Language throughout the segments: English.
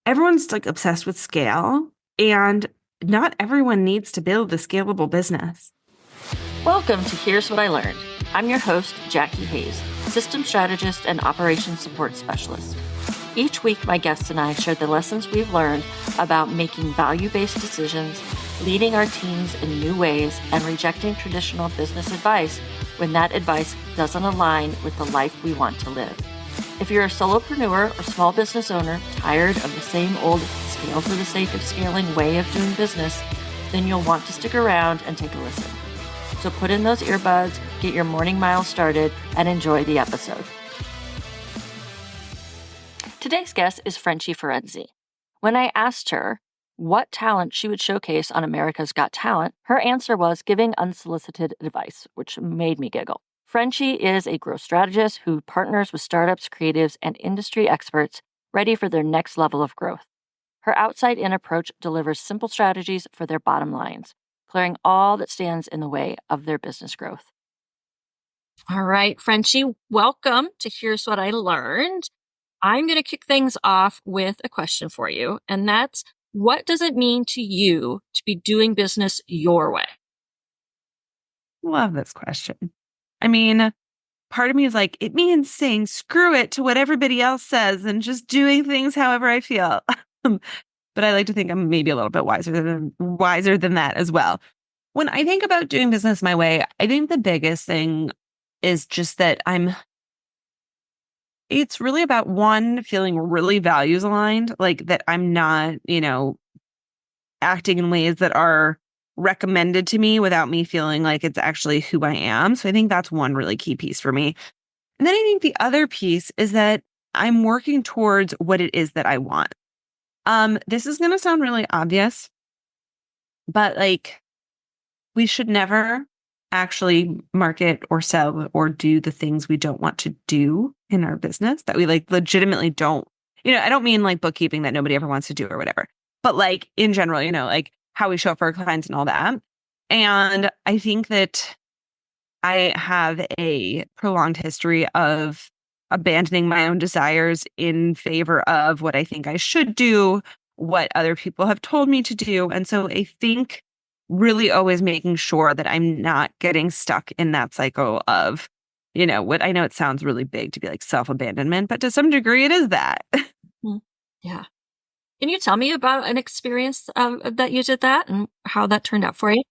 everyone's like obsessed with scale, and not everyone needs to build a scalable business. Welcome to Here's What I Learned. I'm your host, Jackie Hayes, System Strategist and Operations Support Specialist. Each week, my guests and I share the lessons we've learned about making value-based decisions, leading our teams in new ways, and rejecting traditional business advice when that advice doesn't align with the life we want to live. If you're a solopreneur or small business owner tired of the same old scale for the sake of scaling way of doing business, then you'll want to stick around and take a listen. So put in those earbuds, get your morning mile started, and enjoy the episode. Today's guest is Frenchie Ferenczi. When I asked her what talent she would showcase on America's Got Talent, her answer was giving unsolicited advice, which made me giggle. Frenchie is a growth strategist who partners with startups, creatives, and industry experts ready for their next level of growth. Her outside-in approach delivers simple strategies for their bottom lines, clearing all that stands in the way of their business growth. All right, Frenchie, welcome to Here's What I Learned. I'm going to kick things off with a question for you, and that's, what does it mean to you to be doing business your way? Love this question. I mean, part of me is like, it means saying screw it to what everybody else says and just doing things however I feel. But I like to think I'm maybe a little bit wiser than that as well. When I think about doing business my way, I think the biggest thing is just that it's really about, one, feeling really values aligned, like that I'm not, acting in ways that are recommended to me without me feeling like it's actually who I am. So I think that's one really key piece for me. And then I think the other piece is that I'm working towards what it is that I want. This is going to sound really obvious, but we should never actually market or sell or do the things we don't want to do in our business, that we legitimately don't, I don't mean bookkeeping that nobody ever wants to do or whatever, but in general, how we show up for our clients and all that. And I think that I have a prolonged history of abandoning my own desires in favor of what I think I should do, what other people have told me to do. And so I think really always making sure that I'm not getting stuck in that cycle of, what I know it sounds really big to be self-abandonment, but to some degree it is that. Yeah. Can you tell me about an experience that you did that and how that turned out for you?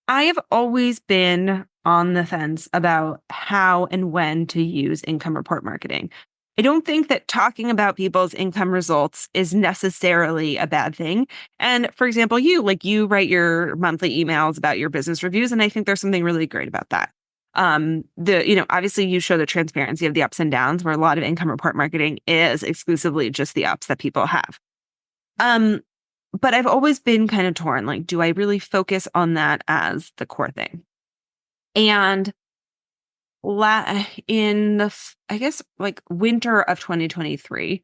I have always been on the fence about how and when to use income report marketing. I don't think that talking about people's income results is necessarily a bad thing. And for example, you write your monthly emails about your business reviews, and I think there's something really great about that. Obviously you show the transparency of the ups and downs, where a lot of income report marketing is exclusively just the ups that people have. But I've always been kind of torn, do I really focus on that as the core thing? And in the, winter of 2023,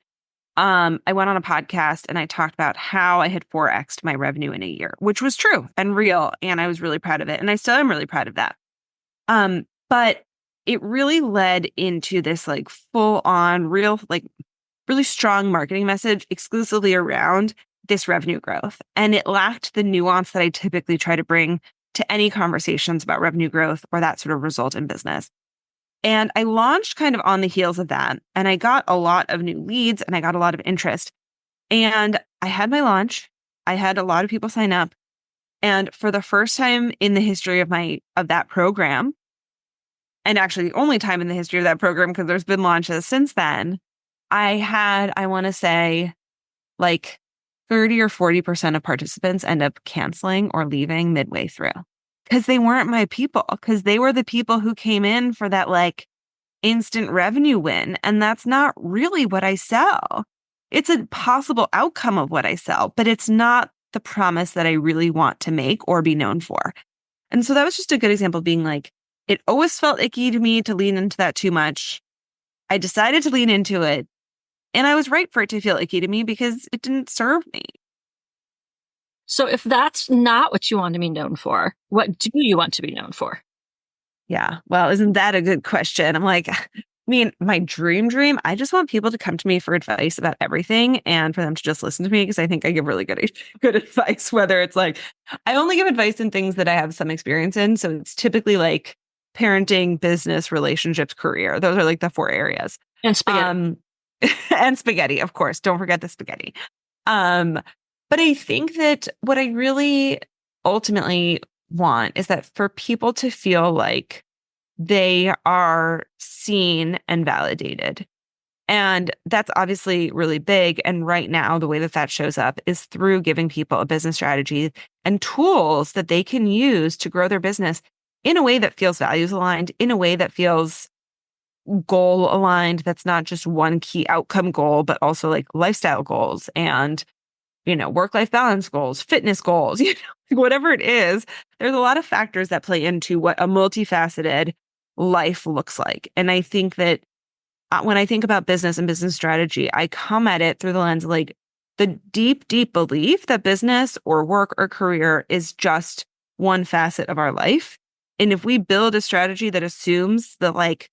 I went on a podcast and I talked about how I had 4x'd my revenue in a year, which was true and real. And I was really proud of it. And I still am really proud of that. But it really led into this full on real, really strong marketing message exclusively around this revenue growth. And it lacked the nuance that I typically try to bring to any conversations about revenue growth or that sort of result in business. And I launched kind of on the heels of that. And I got a lot of new leads and I got a lot of interest. And I had my launch. I had a lot of people sign up. And for the first time in the history of that program, and actually the only time in the history of that program, because there's been launches since then, I had, I want to say, 30 or 40% of participants end up canceling or leaving midway through because they weren't my people, because they were the people who came in for that instant revenue win. And that's not really what I sell. It's a possible outcome of what I sell, but it's not the promise that I really want to make or be known for. And so that was just a good example of being it always felt icky to me to lean into that too much. I decided to lean into it, and I was right for it to feel icky to me because it didn't serve me. So if that's not what you want to be known for, what do you want to be known for? Yeah. Well, isn't that a good question? I'm mean, my dream, I just want people to come to me for advice about everything and for them to just listen to me because I think I give really good advice, whether it's like, I only give advice in things that I have some experience in. So it's typically like parenting, business, relationships, career. Those are like the 4 areas. And spaghetti. And spaghetti, of course. Don't forget the spaghetti. Um, but I think that what I really ultimately want is that for people to feel like they are seen and validated. And that's obviously really big. And right now, the way that that shows up is through giving people a business strategy and tools that they can use to grow their business in a way that feels values aligned, in a way that feels goal aligned. That's not just one key outcome goal, but also like lifestyle goals and, work-life balance goals, fitness goals, whatever it is. There's a lot of factors that play into what a multifaceted life looks like. And I think that when I think about business and business strategy, I come at it through the lens of like the deep, deep belief that business or work or career is just one facet of our life. And if we build a strategy that assumes that like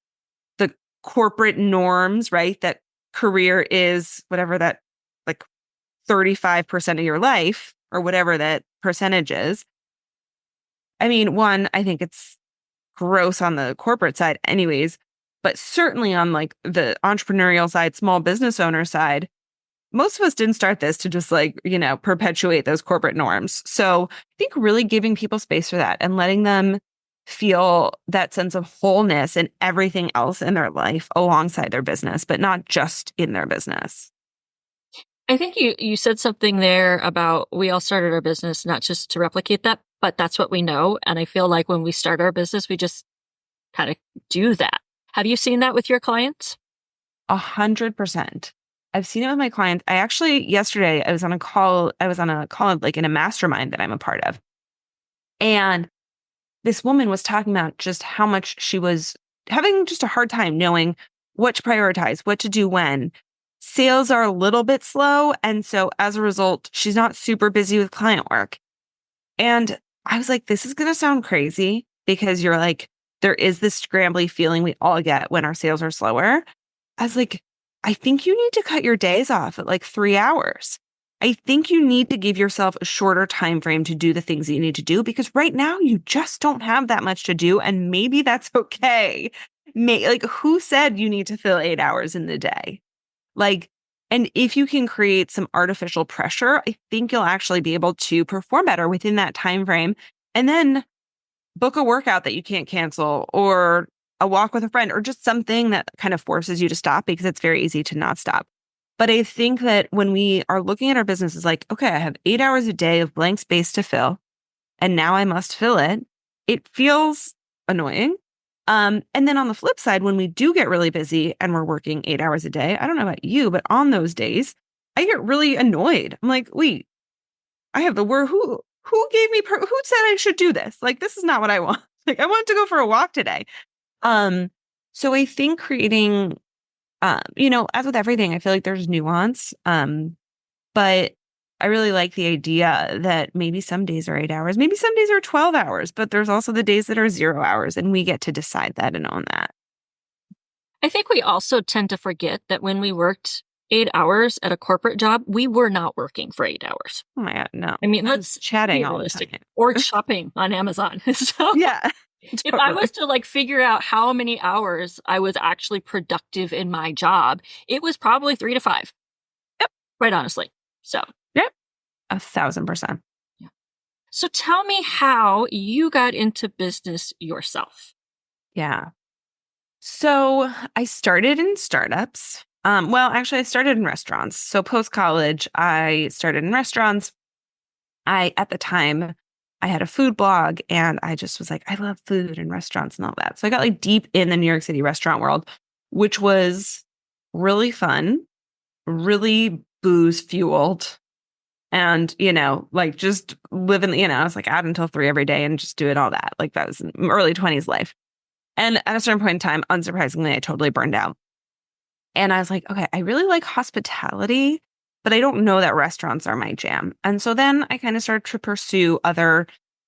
the corporate norms, right, that career is whatever that like 35% of your life or whatever that percentage is. I mean, one, I think it's gross on the corporate side anyways, but certainly on like the entrepreneurial side, small business owner side, most of us didn't start this to just like, perpetuate those corporate norms. So I think really giving people space for that and letting them feel that sense of wholeness in everything else in their life alongside their business, but not just in their business. I think you said something there about we all started our business not just to replicate that, but that's what we know. And I feel like when we start our business, we just kind of do that. Have you seen that with your clients? 100%. I've seen it with my clients. I actually, yesterday, I was on a call like in a mastermind that I'm a part of. And this woman was talking about just how much she was having just a hard time knowing what to prioritize, what to do when. Sales are a little bit slow. And so as a result, she's not super busy with client work. And I was like, this is going to sound crazy because you're like, there is this scrambly feeling we all get when our sales are slower. I was like, I think you need to cut your days off at like 3 hours. I think you need to give yourself a shorter time frame to do the things that you need to do because right now you just don't have that much to do. And maybe that's okay. Like, who said you need to fill 8 hours in the day? Like, and if you can create some artificial pressure, I think you'll actually be able to perform better within that time frame. And then book a workout that you can't cancel or a walk with a friend or just something that kind of forces you to stop because it's very easy to not stop. But I think that when we are looking at our business, it's like, okay, I have 8 hours a day of blank space to fill, and now I must fill it. It feels annoying. And then on the flip side, when we do get really busy and we're working 8 hours a day, I don't know about you, but on those days, I get really annoyed. I'm like, wait, I have the word who gave me who said I should do this? Like, this is not what I want. Like, I want to go for a walk today. So I think creating, as with everything, I feel like there's nuance. But I really like the idea that maybe some days are 8 hours, maybe some days are 12 hours, but there's also the days that are 0 hours, and we get to decide that and own that. I think we also tend to forget that when we worked 8 hours at a corporate job, we were not working for 8 hours. Oh my God, no. I mean, let's chatting all the time. Or shopping on Amazon. So yeah. Totally. If I was to like figure out how many hours I was actually productive in my job, it was probably 3 to 5. Yep. Quite honestly. So. Yep. 1,000%. Yeah. So tell me how you got into business yourself. Yeah. So I started in startups. Actually, I started in restaurants. So post-college, I started in restaurants. At the time, I had a food blog and I just was like, I love food and restaurants and all that. So I got like deep in the New York City restaurant world, which was really fun, really booze fueled. And, like just living, I was like out until 3 every day and just doing all that. Like that was early 20s life. And at a certain point in time, unsurprisingly, I totally burned out. And I was like, okay, I really like hospitality, but I don't know that restaurants are my jam. And so then I kind of started to pursue other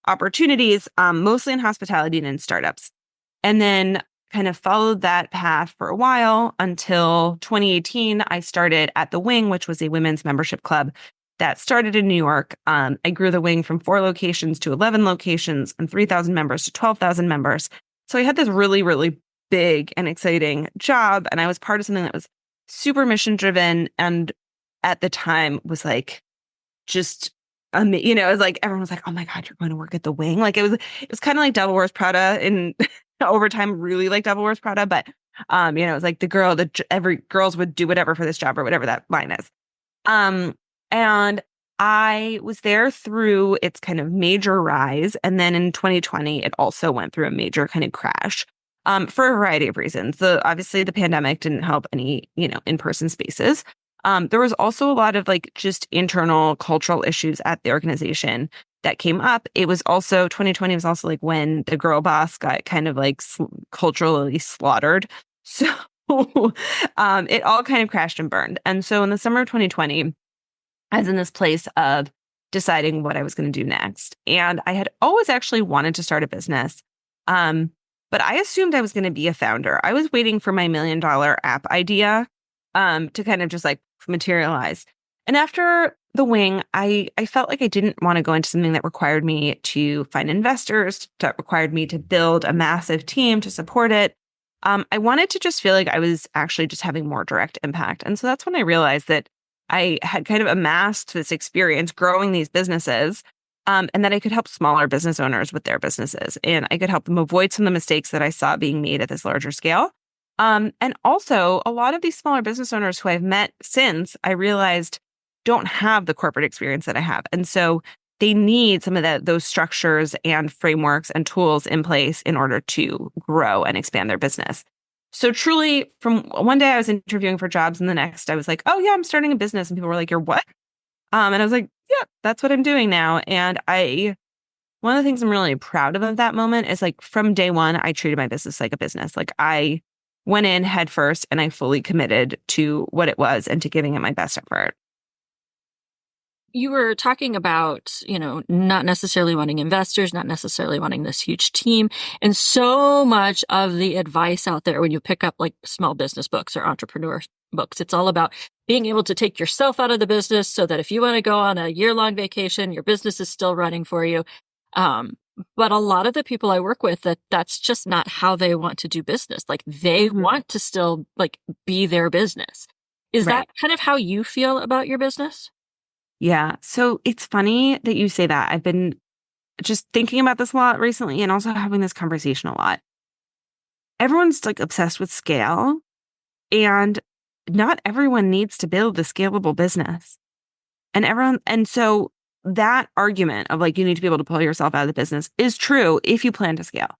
opportunities, mostly in hospitality and in startups. And then kind of followed that path for a while until 2018. I started at The Wing, which was a women's membership club that started in New York. I grew The Wing from 4 locations to 11 locations and 3,000 members to 12,000 members. So I had this really, really big and exciting job, and I was part of something that was super mission driven, and at the time was like just it was like everyone was like, "Oh my God, you're going to work at The Wing." Like it was kind of like Devil Wears Prada in over time, really like Devil Wears Prada, but it was like the girl that every girls would do whatever for this job or whatever that line is. And I was there through its kind of major rise, and then in 2020 it also went through a major kind of crash. For a variety of reasons. Obviously the pandemic didn't help any, in-person spaces. There was also a lot of like just internal cultural issues at the organization that came up. It was also 2020 was also like when the girl boss got kind of like culturally slaughtered. So it all kind of crashed and burned. And so in the summer of 2020, I was in this place of deciding what I was going to do next. And I had always actually wanted to start a business. But I assumed I was going to be a founder. I was waiting for my $1 million app idea to kind of just like materialize. And after The Wing, I felt like I didn't want to go into something that required me to find investors, that required me to build a massive team to support it. I wanted to just feel like I was actually just having more direct impact. And so that's when I realized that I had kind of amassed this experience growing these businesses. And that I could help smaller business owners with their businesses, and I could help them avoid some of the mistakes that I saw being made at this larger scale. And also, a lot of these smaller business owners who I've met since, I realized don't have the corporate experience that I have. And so they need some of those structures and frameworks and tools in place in order to grow and expand their business. So truly, from one day I was interviewing for jobs, and the next I was like, "Oh yeah, I'm starting a business." And people were like, "You're what?" And I was like, "Yeah, that's what I'm doing now." And one of the things I'm really proud of that moment is like from day one, I treated my business like a business. Like I went in head first and I fully committed to what it was and to giving it my best effort. You were talking about, not necessarily wanting investors, not necessarily wanting this huge team. And so much of the advice out there when you pick up like small business books or entrepreneur books, it's all about being able to take yourself out of the business so that if you want to go on a year-long vacation, your business is still running for you. But a lot of the people I work with, that's just not how they want to do business. Like they want to still like be their business. Is that kind of how you feel about your business? Yeah. So it's funny that you say that. I've been just thinking about this a lot recently and also having this conversation a lot. Everyone's like obsessed with scale, and not everyone needs to build a scalable business. And so that argument of like, you need to be able to pull yourself out of the business is true if you plan to scale.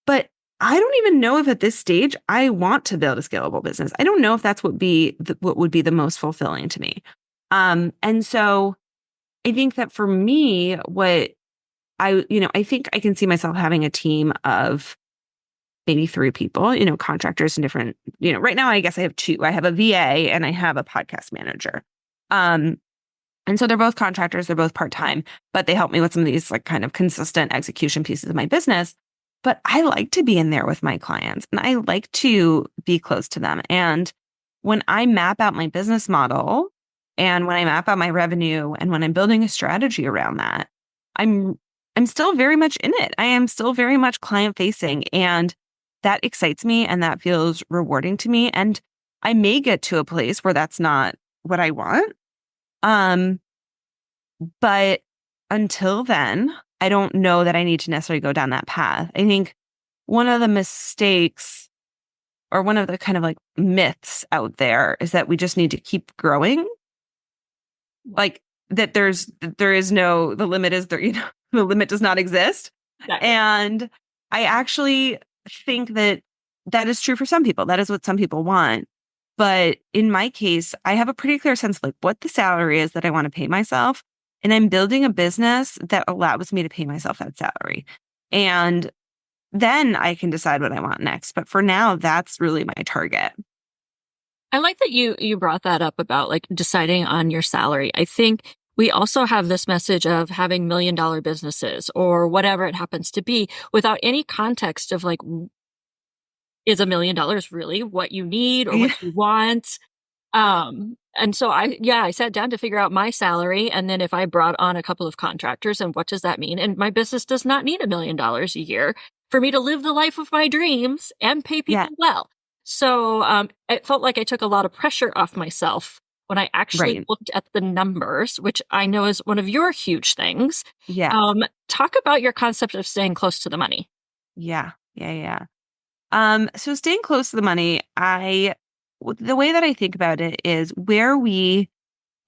But I don't even know if at this stage I want to build a scalable business. I don't know if that's what would be the most fulfilling to me. And so I think that for me, I think I can see myself having a team of maybe 3 people, contractors and different, right now, I guess I have 2. I have a VA and I have a podcast manager. And so they're both contractors, they're both part-time, but they help me with some of these like kind of consistent execution pieces of my business. But I like to be in there with my clients and I like to be close to them. And when I map out my business model and when I map out my revenue and when I'm building a strategy around that, I'm still very much in it. I am still very much client facing, and that excites me and that feels rewarding to me. And I may get to a place where that's not what I want. But until then, I don't know that I need to necessarily go down that path. I think one of the mistakes or one of the kind of like myths out there is that we just need to keep growing. Like that there is no, the limit is there, the limit does not exist. Exactly. And I actually think that is true for some people. That is what some people want. But in my case, I have a pretty clear sense of like what the salary is that I want to pay myself. And I'm building a business that allows me to pay myself that salary. And then I can decide what I want next. But for now, that's really my target. I like that you brought that up about like deciding on your salary. I think we also have this message of having $1 million businesses or whatever it happens to be without any context of like is $1 million really what you need or Yeah. what you want? And so I sat down to figure out my salary. And then if I brought on a couple of contractors, and what does that mean? And my business does not need $1 million a year for me to live the life of my dreams and pay Yeah. people well. So, it felt like I took a lot of pressure off myself when I actually Right. looked at the numbers, which I know is one of your huge things. Yeah. Talk about your concept of staying close to the money. Yeah. Yeah. Yeah. So staying close to the money, the way that I think about it is where we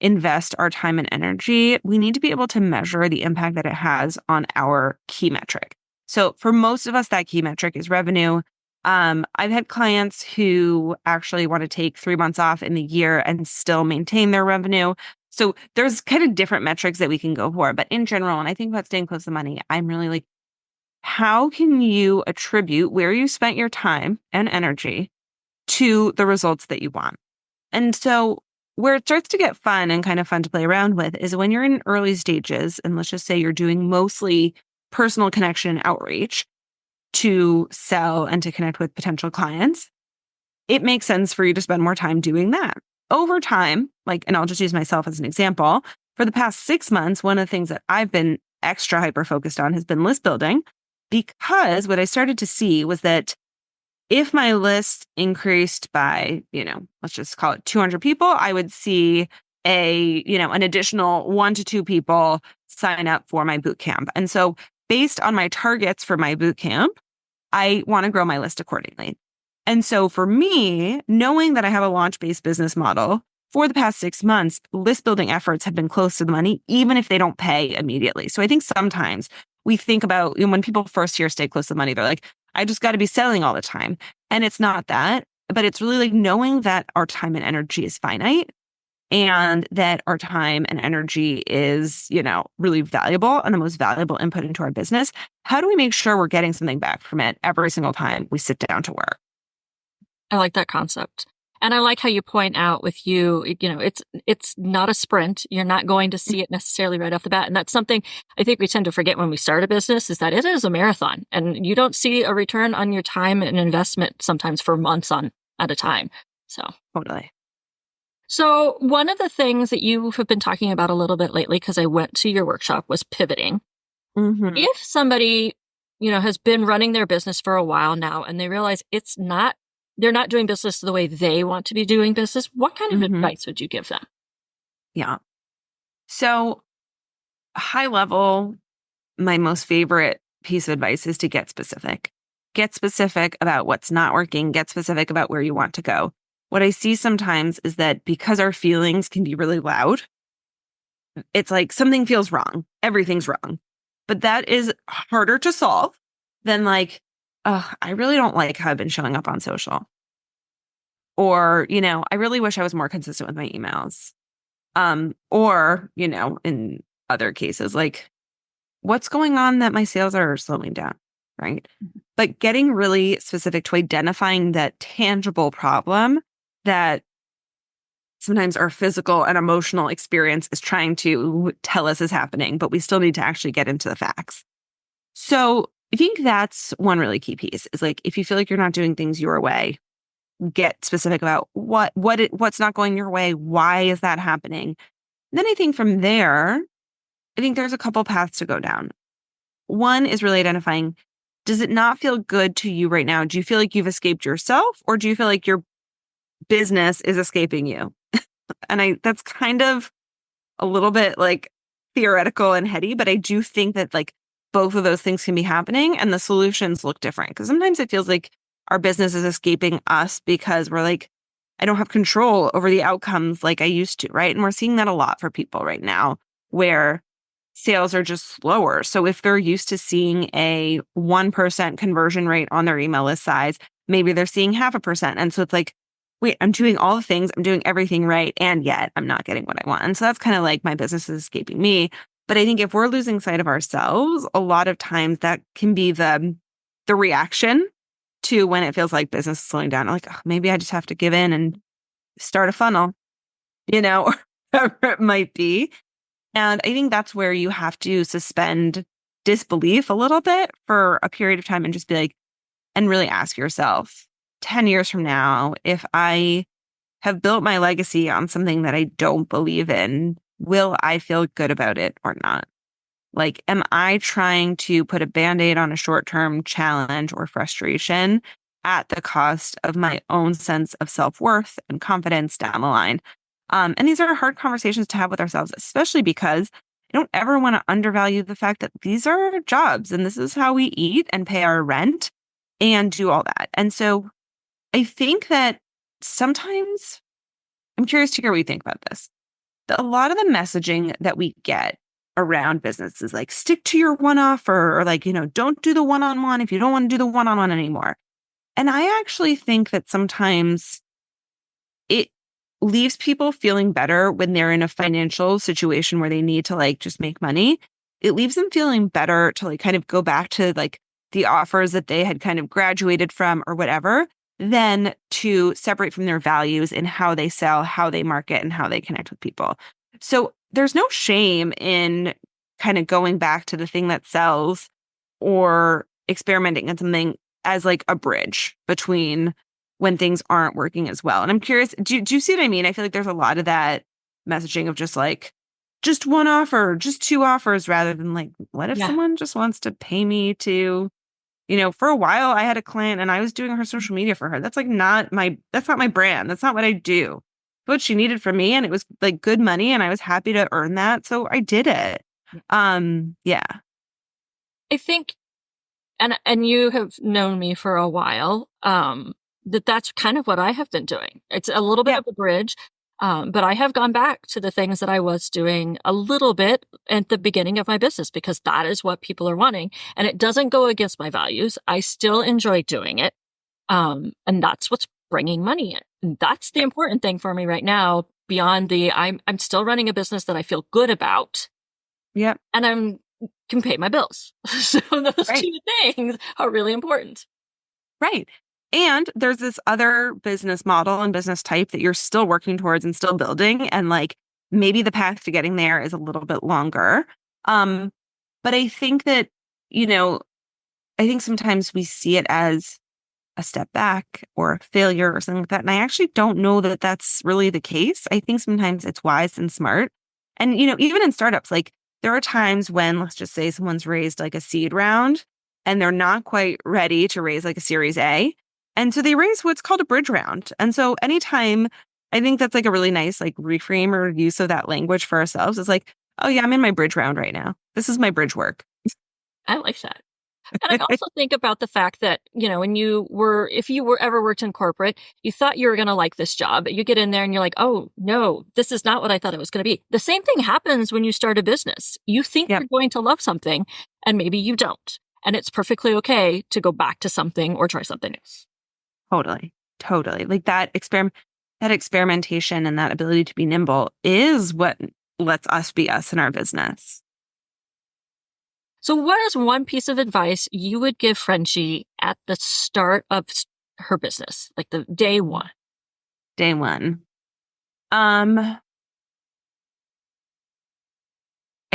invest our time and energy, we need to be able to measure the impact that it has on our key metric. So for most of us, that key metric is revenue. I've had clients who actually want to take 3 months off in the year and still maintain their revenue. So there's kind of different metrics that we can go for. But in general, when I think about staying close to the money, I'm really like, how can you attribute where you spent your time and energy to the results that you want? And so where it starts to get fun and kind of fun to play around with is when you're in early stages, and let's just say you're doing mostly personal connection outreach to sell and to connect with potential clients, it makes sense for you to spend more time doing that. Over time, like, and I'll just use myself as an example, for the past 6 months, one of the things that I've been extra hyper focused on has been list building, because what I started to see was that if my list increased by, let's just call it 200 people, I would see an additional 1 to 2 people sign up for my boot camp. And so based on my targets for my boot camp, I want to grow my list accordingly. And so for me, knowing that I have a launch-based business model, for the past 6 months, list building efforts have been close to the money, even if they don't pay immediately. So I think sometimes we think about, when people first hear stay close to the money, they're like, I just got to be selling all the time. And it's not that, but it's really like knowing that our time and energy is finite, and that our time and energy is, really valuable and the most valuable input into our business. How do we make sure we're getting something back from it every single time we sit down to work? I like that concept. And I like how you point out with it's not a sprint. You're not going to see it necessarily right off the bat. And that's something I think we tend to forget when we start a business, is that it is a marathon, and you don't see a return on your time and investment sometimes for months at a time. So Totally. So one of the things that you have been talking about a little bit lately, because I went to your workshop, was pivoting. Mm-hmm. If somebody, has been running their business for a while now and they realize they're not doing business the way they want to be doing business, what kind of advice would you give them? Yeah. So high level, my most favorite piece of advice is to get specific. Get specific about what's not working. Get specific about where you want to go. What I see sometimes is that because our feelings can be really loud, it's like something feels wrong. Everything's wrong. But that is harder to solve than like, oh, I really don't like how I've been showing up on social. Or, I really wish I was more consistent with my emails. Or, in other cases, like, what's going on that my sales are slowing down, right? But getting really specific to identifying that tangible problem that sometimes our physical and emotional experience is trying to tell us is happening, but we still need to actually get into the facts. So I think that's one really key piece, is like, if you feel like you're not doing things your way, get specific about what's not going your way. Why is that happening? And then I think from there, I think there's a couple paths to go down. One is really identifying, does it not feel good to you right now? Do you feel like you've escaped yourself, or do you feel like your business is escaping you? And that's kind of a little bit like theoretical and heady, but I do think that like both of those things can be happening and the solutions look different. Because sometimes it feels like our business is escaping us because we're like, I don't have control over the outcomes like I used to, right? And we're seeing that a lot for people right now, where sales are just slower. So if they're used to seeing a 1% conversion rate on their email list size, maybe they're seeing 0.5%. And so it's like, wait, I'm doing all the things, I'm doing everything right, and yet I'm not getting what I want. And so that's kind of like my business is escaping me. But I think if we're losing sight of ourselves, a lot of times that can be the reaction to when it feels like business is slowing down. Like, oh, maybe I just have to give in and start a funnel, or whatever it might be. And I think that's where you have to suspend disbelief a little bit for a period of time and just be like, and really ask yourself, 10 years from now, if I have built my legacy on something that I don't believe in, will I feel good about it or not? Like, am I trying to put a Band-Aid on a short-term challenge or frustration at the cost of my own sense of self-worth and confidence down the line? And these are hard conversations to have with ourselves, especially because I don't ever want to undervalue the fact that these are our jobs and this is how we eat and pay our rent and do all that. And so I think that sometimes I'm curious to hear what you think about this. A lot of the messaging that we get around business is like, stick to your one offer, or like, don't do the one-on-one if you don't want to do the one-on-one anymore. And I actually think that sometimes it leaves people feeling better when they're in a financial situation where they need to like just make money. It leaves them feeling better to like kind of go back to like the offers that they had kind of graduated from or whatever, than to separate from their values in how they sell, how they market, and how they connect with people. So there's no shame in kind of going back to the thing that sells or experimenting on something as like a bridge between when things aren't working as well. And I'm curious, do you see what I mean? I feel like there's a lot of that messaging of just like, just one offer, just two offers, rather than like, what if someone just wants to pay me to, for a while I had a client and I was doing her social media for her. That's like that's not my brand. That's not what I do. What she needed from me, and it was like good money, and I was happy to earn that. So I did it. Yeah. I think, and you have known me for a while, that's kind of what I have been doing. It's a little bit of a bridge, but I have gone back to the things that I was doing a little bit at the beginning of my business because that is what people are wanting. And it doesn't go against my values. I still enjoy doing it. And that's what's bringing money in. And that's the important thing for me right now, beyond I'm still running a business that I feel good about. Yep. And can pay my bills. So those two things are really important. Right. And there's this other business model and business type that you're still working towards and still building. And like maybe the path to getting there is a little bit longer. But I think that, I think sometimes we see it as a step back or a failure or something like that. And I actually don't know that that's really the case. I think sometimes it's wise and smart. And, even in startups, like there are times when, let's just say someone's raised like a seed round and they're not quite ready to raise like a Series A. And so they raise what's called a bridge round. And so anytime, I think that's like a really nice like reframe or use of that language for ourselves is like, oh yeah, I'm in my bridge round right now. This is my bridge work. I like that. And I also think about the fact that, if you ever worked in corporate, you thought you were going to like this job, but you get in there and you're like, oh no, this is not what I thought it was going to be. The same thing happens when you start a business. You think you're going to love something and maybe you don't. And it's perfectly okay to go back to something or try something else. Totally. Like that experimentation and that ability to be nimble is what lets us be us in our business. So what is one piece of advice you would give Frenchie at the start of her business, like the day one? Day one. I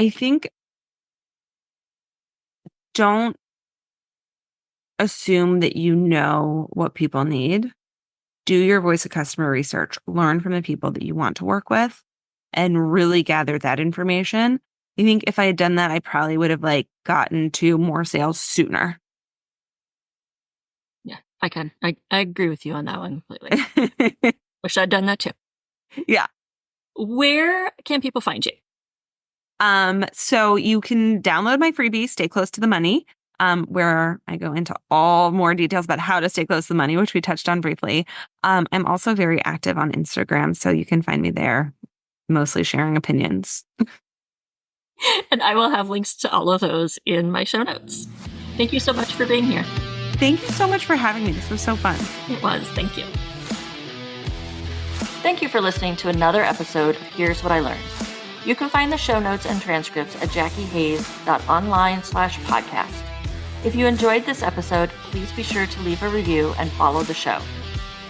think don't assume that you know what people need. Do your voice of customer research. Learn from the people that you want to work with and really gather that information. I think if I had done that, I probably would have like gotten to more sales sooner. Yeah, I agree with you on that one completely. Wish I'd done that too. Yeah. Where can people find you? So you can download my freebie, Stay Close to the Money, where I go into all more details about how to stay close to the money, which we touched on briefly. I'm also very active on Instagram, so you can find me there, mostly sharing opinions. And I will have links to all of those in my show notes. Thank you so much for being here. Thank you so much for having me. This was so fun. It was. Thank you. Thank you for listening to another episode of Here's What I Learned. You can find the show notes and transcripts at jackiehayes.online/podcast. If you enjoyed this episode, please be sure to leave a review and follow the show.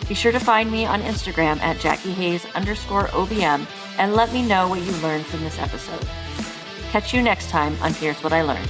Be sure to find me on Instagram at JackieHayes_OBM and let me know what you learned from this episode. Catch you next time on Here's What I Learned.